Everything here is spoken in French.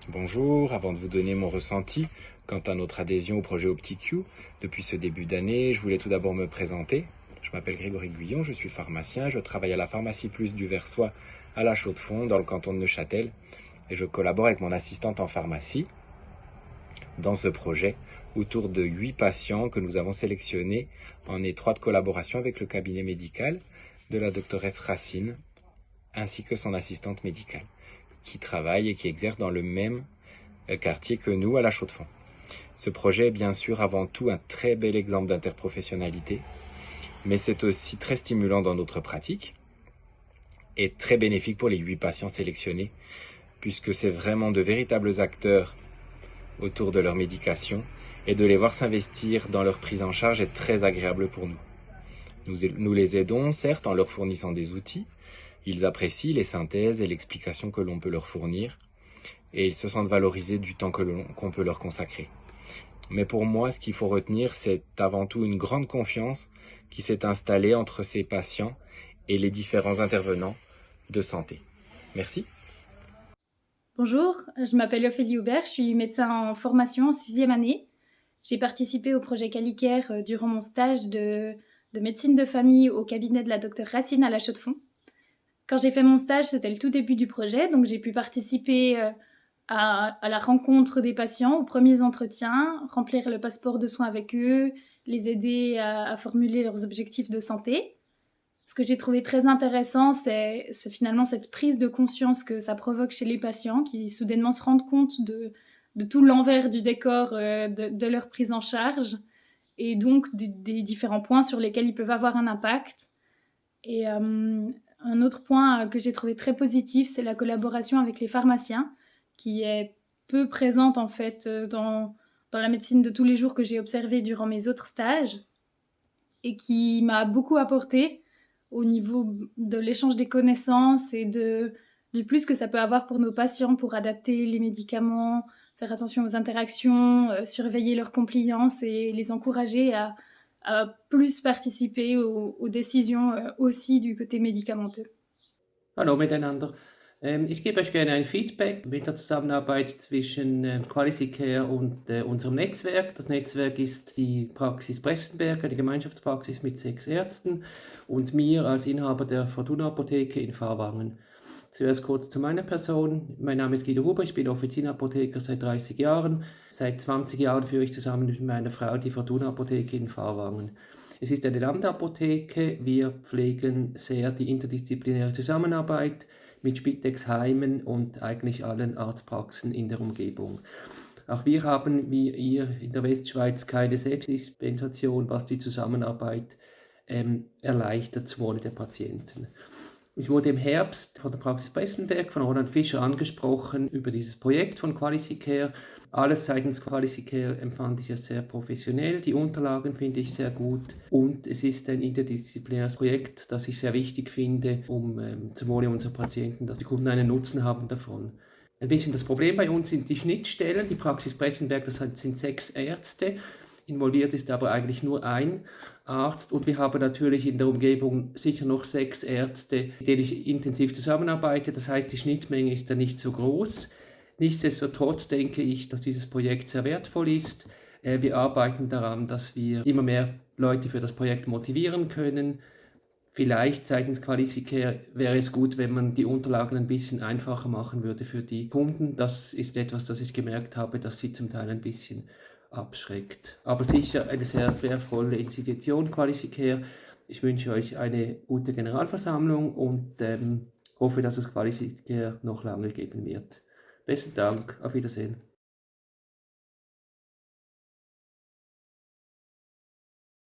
Bonjour, avant de vous donner mon ressenti quant à notre adhésion au projet OptiQ, depuis ce début d'année, je voulais tout d'abord me présenter. Je m'appelle Grégory Guyon, je suis pharmacien, je travaille à la pharmacie Plus du Versoix à La Chaux-de-Fonds dans le canton de Neuchâtel et je collabore avec mon assistante en pharmacie dans ce projet autour de 8 patients que nous avons sélectionnés en étroite collaboration avec le cabinet médical de la doctoresse Racine ainsi que son assistante médicale qui travaille et qui exerce dans le même quartier que nous à La Chaux-de-Fonds. Ce projet est bien sûr avant tout un très bel exemple d'interprofessionnalité, mais c'est aussi très stimulant dans notre pratique et très bénéfique pour les 8 patients sélectionnés, puisque c'est vraiment de véritables acteurs autour de leur médication et de les voir s'investir dans leur prise en charge est très agréable pour nous. Nous les aidons certes en leur fournissant des outils, ils apprécient les synthèses et l'explication que l'on peut leur fournir et ils se sentent valorisés du temps qu'on peut leur consacrer. Mais pour moi, ce qu'il faut retenir, c'est avant tout une grande confiance qui s'est installée entre ces patients et les différents intervenants de santé. Merci. Bonjour, je m'appelle Ophélie Aubert, je suis médecin en formation en sixième année. J'ai participé au projet Calicare durant mon stage de médecine de famille au cabinet de la docteure Racine à La Chaux-de-Fonds. Quand j'ai fait mon stage, c'était le tout début du projet, donc j'ai pu participer à la rencontre des patients, aux premiers entretiens, remplir le passeport de soins avec eux, les aider à formuler leurs objectifs de santé. Ce que j'ai trouvé très intéressant, c'est finalement cette prise de conscience que ça provoque chez les patients qui soudainement se rendent compte de tout l'envers du décor de leur prise en charge et donc des différents points sur lesquels ils peuvent avoir un impact. Et un autre point que j'ai trouvé très positif, c'est la collaboration avec les pharmaciens qui est peu présente en fait dans la médecine de tous les jours que j'ai observée durant mes autres stages et qui m'a beaucoup apporté au niveau de l'échange des connaissances et du plus que ça peut avoir pour nos patients pour adapter les médicaments, faire attention aux interactions, surveiller leur compliance et les encourager à plus participer aux décisions aussi du côté médicamenteux. Hallo miteinander. Ich gebe euch gerne ein Feedback mit der Zusammenarbeit zwischen Qualicare und unserem Netzwerk. Das Netzwerk ist die Praxis Pressenberg, eine Gemeinschaftspraxis mit 6 Ärzten und mir als Inhaber der Fortuna Apotheke in Fahrwangen. Zuerst kurz zu meiner Person. Mein Name ist Guido Huber, ich bin Offizienapotheker seit 30 Jahren. Seit 20 Jahren führe ich zusammen mit meiner Frau die Fortuna Apotheke in Fahrwangen. Es ist eine Landapotheke. Wir pflegen sehr die interdisziplinäre Zusammenarbeit mit Spitex-Heimen und eigentlich allen Arztpraxen in der Umgebung. Auch wir haben, wie ihr in der Westschweiz, keine Selbstdispensation, was die Zusammenarbeit erleichtert zum Wohle der Patienten. Ich wurde im Herbst von der Praxis Pressenberg von Roland Fischer angesprochen über dieses Projekt von Qualicare. Alles seitens Qualicare empfand ich als sehr professionell. Die Unterlagen finde ich sehr gut und es ist ein interdisziplinäres Projekt, das ich sehr wichtig finde, um zum Wohle unserer Patienten, dass die Kunden einen Nutzen haben davon. Ein bisschen das Problem bei uns sind die Schnittstellen. Die Praxis Pressenberg, sind 6 Ärzte. Involviert ist aber eigentlich nur ein Arzt und wir haben natürlich in der Umgebung sicher noch 6 Ärzte, mit denen ich intensiv zusammenarbeite. Das heißt, die Schnittmenge ist da nicht so groß. Nichtsdestotrotz denke ich, dass dieses Projekt sehr wertvoll ist. Wir arbeiten daran, dass wir immer mehr Leute für das Projekt motivieren können. Vielleicht seitens Qualicare wäre es gut, wenn man die Unterlagen ein bisschen einfacher machen würde für die Kunden. Das ist etwas, das ich gemerkt habe, dass sie zum Teil ein bisschen abschreckt. Aber sicher eine sehr wertvolle Institution, Qualicare. Ich wünsche euch eine gute Generalversammlung und hoffe, dass es Qualicare noch lange geben wird. Besten Dank, auf Wiedersehen.